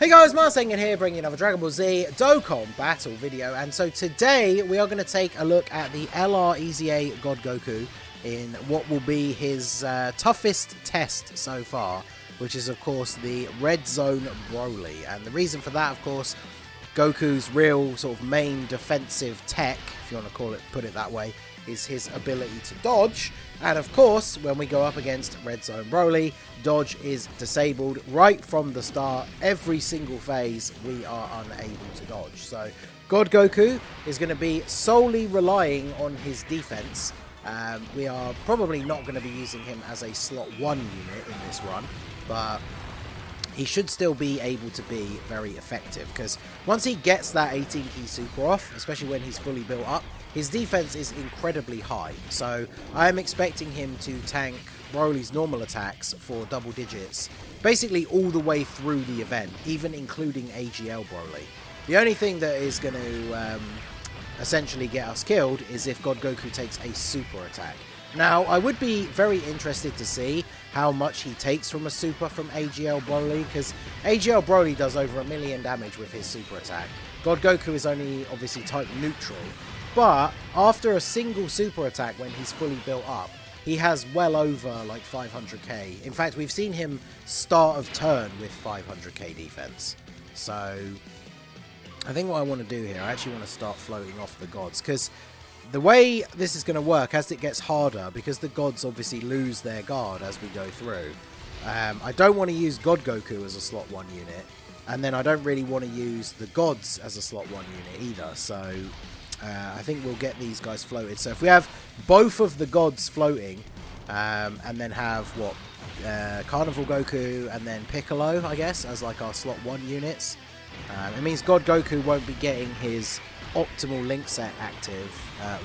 Hey guys, Marsengin here, bringing another Dragon Ball Z Dokkan battle video, and so today we are going to take a look at the LR EZA God Goku in what will be his toughest test so far, which is of course the Red Zone BROLY. And the reason for that, of course, Goku's real sort of main defensive tech, if you want to put it that way, is his ability to dodge. And of course, when we go up against Red Zone BROLY, dodge is disabled right from the start. Every single phase we are unable to dodge. So God Goku is going to be solely relying on his defense. We are probably not going to be using him as a slot 1 unit in this run, but he should still be able to be very effective, because once he gets that 18 key super off, especially when he's fully built up, his defense is incredibly high. So I am expecting him to tank Broly's normal attacks for double digits basically all the way through the event, even including AGL Broly. The only thing that is going to essentially get us killed is if God Goku takes a super attack. Now, I would be very interested to see how much he takes from a super from AGL Broly, because AGL Broly does over 1 million damage with his super attack. God Goku is only obviously type neutral, but after a single super attack when he's fully built up, he has well over like 500k. In fact, we've seen him start of turn with 500k defense. So I think what I want to do here, I actually want to start floating off the gods, because the way this is going to work as it gets harder, because the gods obviously lose their guard as we go through, I don't want to use God Goku as a slot 1 unit, and then I don't really want to use the gods as a slot 1 unit either. So I think we'll get these guys floated. So if we have both of the gods floating, and then have what, Carnival Goku and then Piccolo, I guess, as like our slot 1 units, it means God Goku won't be getting his optimal link set active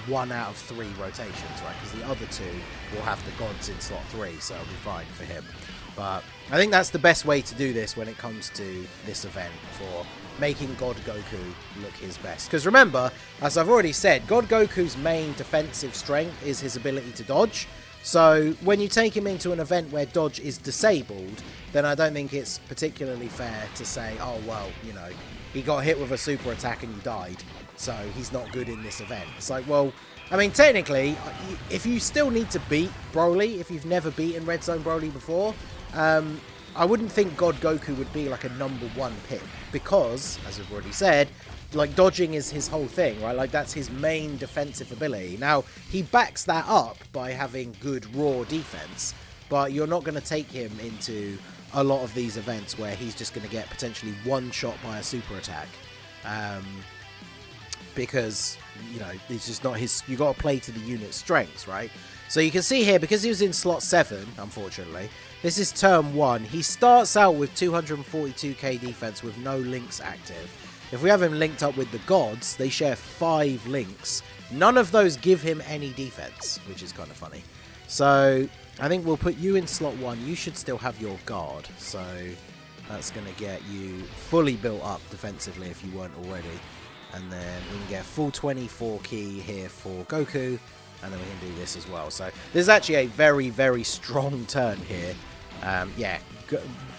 1 out of 3 rotations, right? Because the other 2 will have the gods in slot 3, so it'll be fine for him. But I think that's the best way to do this when it comes to this event, for making God Goku look his best. Because remember, as I've already said, God Goku's main defensive strength is his ability to dodge. So when you take him into an event where dodge is disabled, then I don't think it's particularly fair to say, oh well, you know, he got hit with a super attack and he died, so he's not good in this event. It's like, well, I mean, technically, if you still need to beat Broly, if you've never beaten Red Zone Broly before, I wouldn't think God Goku would be like a #1 pick, because, as we've already said, like, dodging is his whole thing, right? Like, that's his main defensive ability. Now, he backs that up by having good raw defense, but you're not going to take him into a lot of these events where he's just going to get potentially one shot by a super attack, because, you know, it's just not his. You got to play to the unit's strengths, right? So you can see here, because he was in slot 7, unfortunately, this is turn 1. He starts out with 242k defense with no links active. If we have him linked up with the gods, they share 5 links. None of those give him any defense, which is kind of funny. So I think we'll put you in slot 1. You should still have your guard, so that's going to get you fully built up defensively if you weren't already. And then we can get full 24 key here for Goku, and then we can do this as well. So there's actually a very, very strong turn here. Yeah,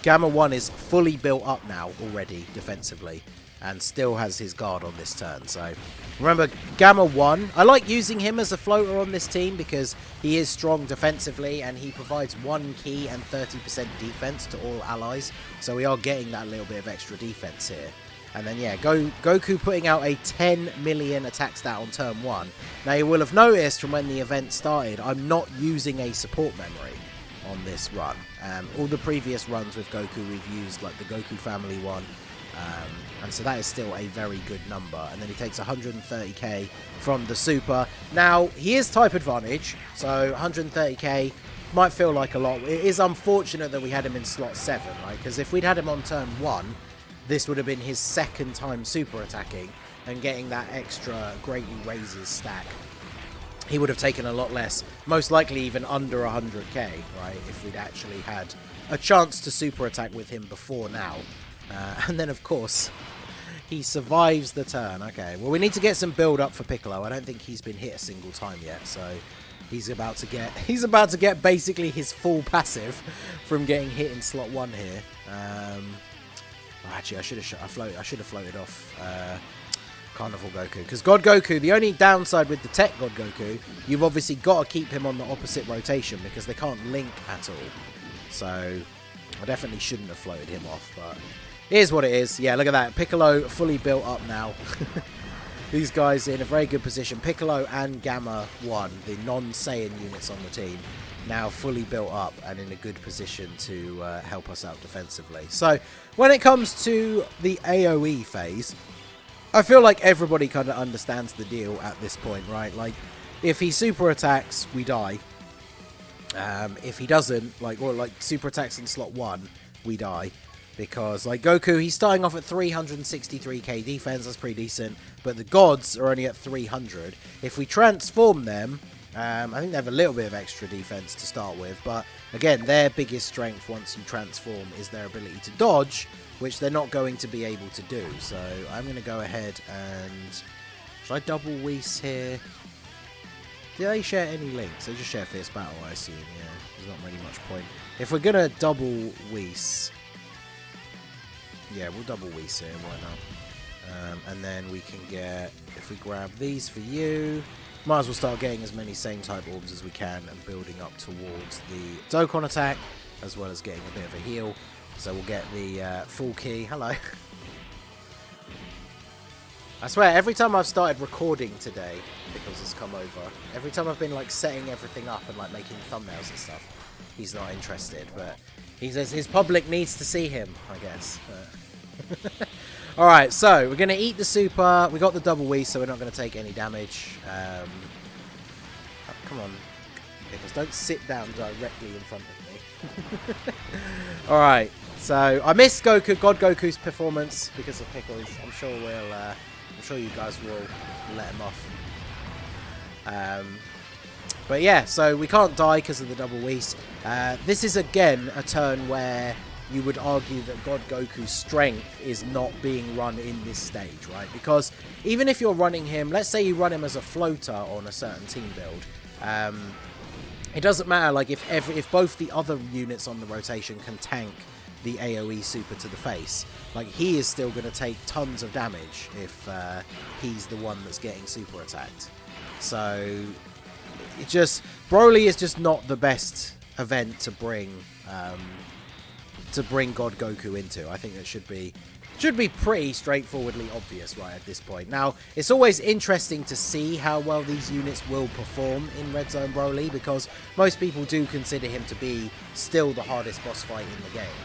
Gamma 1 is fully built up now already defensively, and still has his guard on this turn. So remember, Gamma 1, I like using him as a floater on this team because he is strong defensively and he provides 1 key and 30% defense to all allies. So we are getting that little bit of extra defense here. And then, yeah, Goku putting out a 10 million attack stat on turn 1. Now, you will have noticed from when the event started, I'm not using a support memory on this run. All the previous runs with Goku, we've used like the Goku family one. And so that is still a very good number. And then he takes 130k from the super. Now, he is type advantage, so 130k might feel like a lot. It is unfortunate that we had him in slot 7, right? Because if we'd had him on turn 1, this would have been his 2nd time super attacking, and getting that extra greatly raises stack. He would have taken a lot less, most likely even under 100k, right? If we'd actually had a chance to super attack with him before now. And then, of course, he survives the turn. Okay, well, we need to get some build up for Piccolo. I don't think he's been hit a single time yet, so he's about to get basically his full passive from getting hit in slot 1 here. Oh, actually, I should have floated off Carnival Goku, because God Goku, the only downside with the Tech God Goku, you've obviously got to keep him on the opposite rotation because they can't link at all. So I definitely shouldn't have floated him off, but it is what it is. Yeah, look at that. Piccolo fully built up now. These guys in a very good position. Piccolo and Gamma 1, the non-Saiyan units on the team, now fully built up and in a good position to help us out defensively. So when it comes to the AoE phase, I feel like everybody kind of understands the deal at this point, right? Like, if he super attacks, we die. If he doesn't, or super attacks in slot 1, we die. Because, like, Goku, he's starting off at 363k defense, that's pretty decent. But the gods are only at 300. If we transform them, I think they have a little bit of extra defense to start with. But, again, their biggest strength once you transform is their ability to dodge, which they're not going to be able to do. So I'm going to go ahead and... Should I double Whis here? Do they share any links? They just share Fierce Battle, I assume. Yeah, there's not really much point. If we're going to double Whis... Yeah, we'll double Whis here, why not? And then we can get... If we grab these for you... Might as well start getting as many same type orbs as we can and building up towards the Dokkan attack, as well as getting a bit of a heal. So we'll get the full key. Hello. I swear, every time I've started recording today, because it's come over, every time I've been like setting everything up and like making thumbnails and stuff, he's not interested. But he says his public needs to see him, I guess. Alright, so we're going to eat the super. We got the double Wii, so we're not going to take any damage. Oh, come on. Pickles, don't sit down directly in front of me. Alright, so I missed God Goku's performance because of Pickles. I'm sure you guys will let him off. But yeah, so we can't die because of the double Whis. This is again a turn where you would argue that God Goku's strength is not being run in this stage, right? Because even if you're running him, let's say you run him as a floater on a certain team build, it doesn't matter. Like if both the other units on the rotation can tank the AoE super to the face, like he is still going to take tons of damage if he's the one that's getting super attacked. So Broly is just not the best event to bring God Goku into. I think that should be pretty straightforwardly obvious right at this point. Now, it's always interesting to see how well these units will perform in Red Zone Broly, because most people do consider him to be still the hardest boss fight in the game.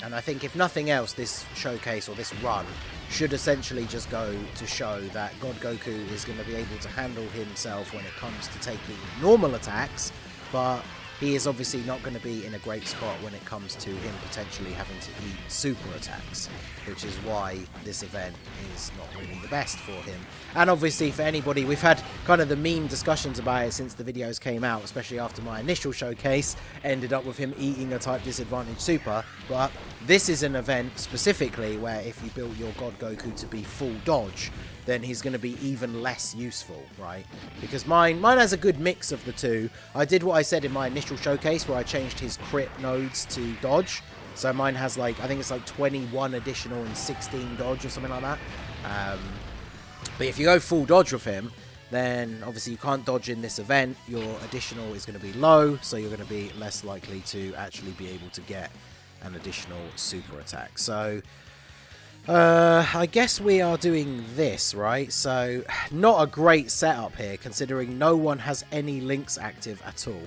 And I think if nothing else, this showcase or this run should essentially just go to show that God Goku is going to be able to handle himself when it comes to taking normal attacks, but he is obviously not going to be in a great spot when it comes to him potentially having to eat super attacks, which is why this event is not really the best for him. And obviously for anybody, we've had kind of the meme discussions about it since the videos came out, especially after my initial showcase ended up with him eating a type disadvantage super. But this is an event specifically where if you build your God Goku to be full dodge, then he's going to be even less useful, right? Because mine has a good mix of the two. I did what I said in my initial showcase where I changed his crit nodes to dodge. So mine has like, I think it's like 21 additional and 16 dodge or something like that. But if you go full dodge with him, then obviously you can't dodge in this event. Your additional is going to be low, so you're going to be less likely to actually be able to get an additional super attack. So I guess we are doing this, right? So not a great setup here, considering no one has any links active at all.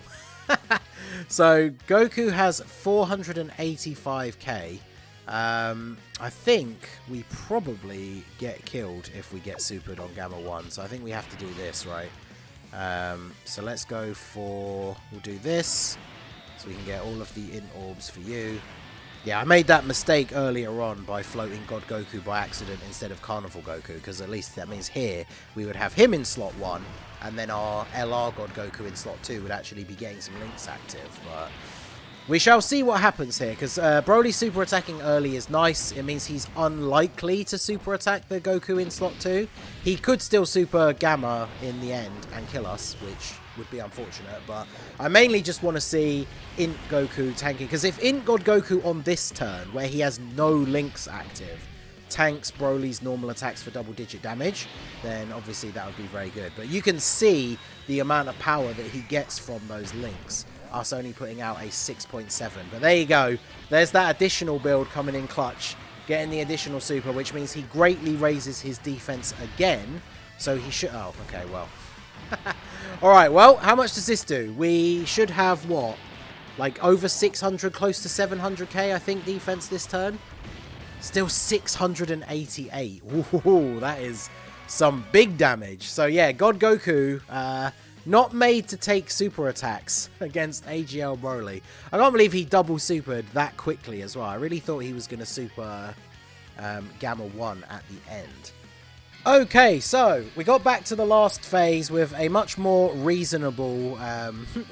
So Goku has 485k. I think we probably get killed if we get supered on Gamma 1. So I think we have to do this, right? So let's go for... We'll do this. So we can get all of the in orbs for you. Yeah, I made that mistake earlier on by floating God Goku by accident instead of Carnival Goku, because at least that means here we would have him in slot 1, and then our LR God Goku in slot 2 would actually be getting some links active. But we shall see what happens here, because Broly super attacking early is nice. It means he's unlikely to super attack the Goku in slot 2. He could still super Gamma in the end and kill us, which would be unfortunate, but I mainly just want to see Int Goku tanking, because if Int God Goku on this turn, where he has no links active, tanks Broly's normal attacks for double-digit damage, then obviously that would be very good. But you can see the amount of power that he gets from those links, us only putting out a 6.7. But there you go. There's that additional build coming in clutch, getting the additional super, which means he greatly raises his defense again. So he should... Oh, okay, well. Alright, well, how much does this do? We should have, what? Like over 600, close to 700k, I think, defense this turn. Still 688. Ooh, that is some big damage. So yeah, God Goku, not made to take super attacks against AGL Broly. I can't believe he double supered that quickly as well. I really thought he was going to super Gamma 1 at the end. Okay, so we got back to the last phase with a much more reasonable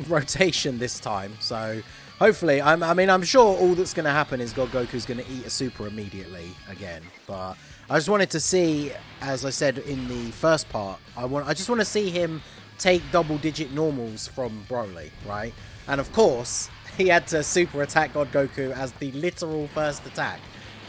rotation this time. So hopefully, I'm sure all that's going to happen is God Goku's going to eat a super immediately again. But I just wanted to see, as I said in the first part, I just want to see him take double-digit normals from Broly, right? And of course, he had to super attack God Goku as the literal first attack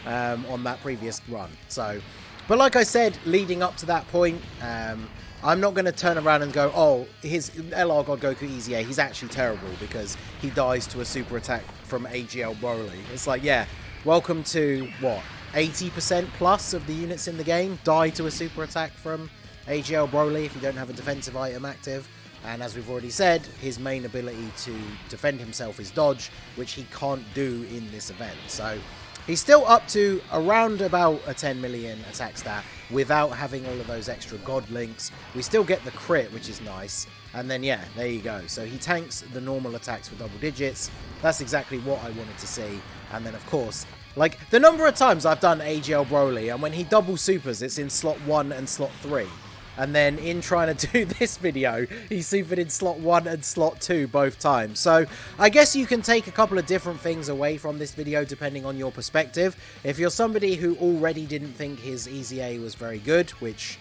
on that previous run. So... But like I said, leading up to that point, I'm not going to turn around and go, oh, his LR God Goku EZA, he's actually terrible because he dies to a super attack from AGL Broly. It's like, yeah, welcome to, what, 80% plus of the units in the game die to a super attack from AGL Broly if you don't have a defensive item active. And as we've already said, his main ability to defend himself is dodge, which he can't do in this event. So... he's still up to around about a 10 million attack stat without having all of those extra god links. We still get the crit, which is nice. And then, yeah, there you go. So he tanks the normal attacks for double digits. That's exactly what I wanted to see. And then, of course, like, the number of times I've done AGL Broly, and when he double supers, it's in slot 1 and slot 3. And then in trying to do this video, he supered in slot 1 and slot 2 both times. So I guess you can take a couple of different things away from this video depending on your perspective. If you're somebody who already didn't think his EZA was very good, which,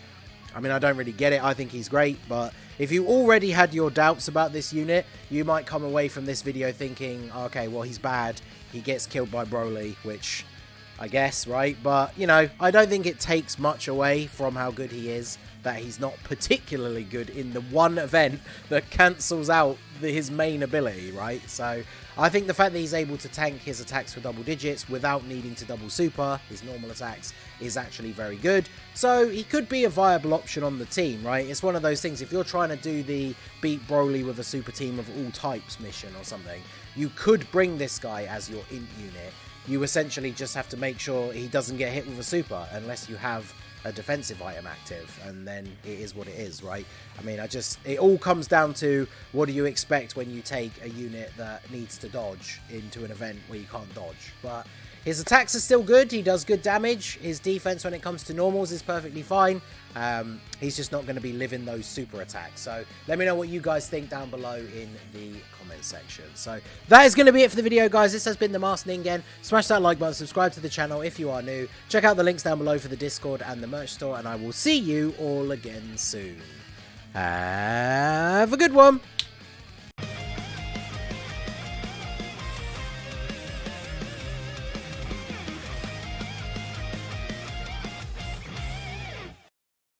I mean, I don't really get it. I think he's great. But if you already had your doubts about this unit, you might come away from this video thinking, okay, well, he's bad. He gets killed by Broly, which I guess, right? But, you know, I don't think it takes much away from how good he is, that he's not particularly good in the one event that cancels out his main ability, right? So I think the fact that he's able to tank his attacks for double digits without needing to double super his normal attacks is actually very good. So he could be a viable option on the team, right? It's one of those things, if you're trying to do the beat Broly with a super team of all types mission or something, you could bring this guy as your int unit. You essentially just have to make sure he doesn't get hit with a super unless you have a defensive item active, and then it is what it is, right? I mean, it all comes down to what do you expect when you take a unit that needs to dodge into an event where you can't dodge. But his attacks are still good. He does good damage. His defense when it comes to normals is perfectly fine. He's just not going to be living those super attacks. So let me know what you guys think down below in the comment section. So that is going to be it for the video, guys. This has been the Master Ningen. Smash that like button, subscribe to the channel if you are new. Check out the links down below for the Discord and the merch store, and I will see you all again soon. Have a good one.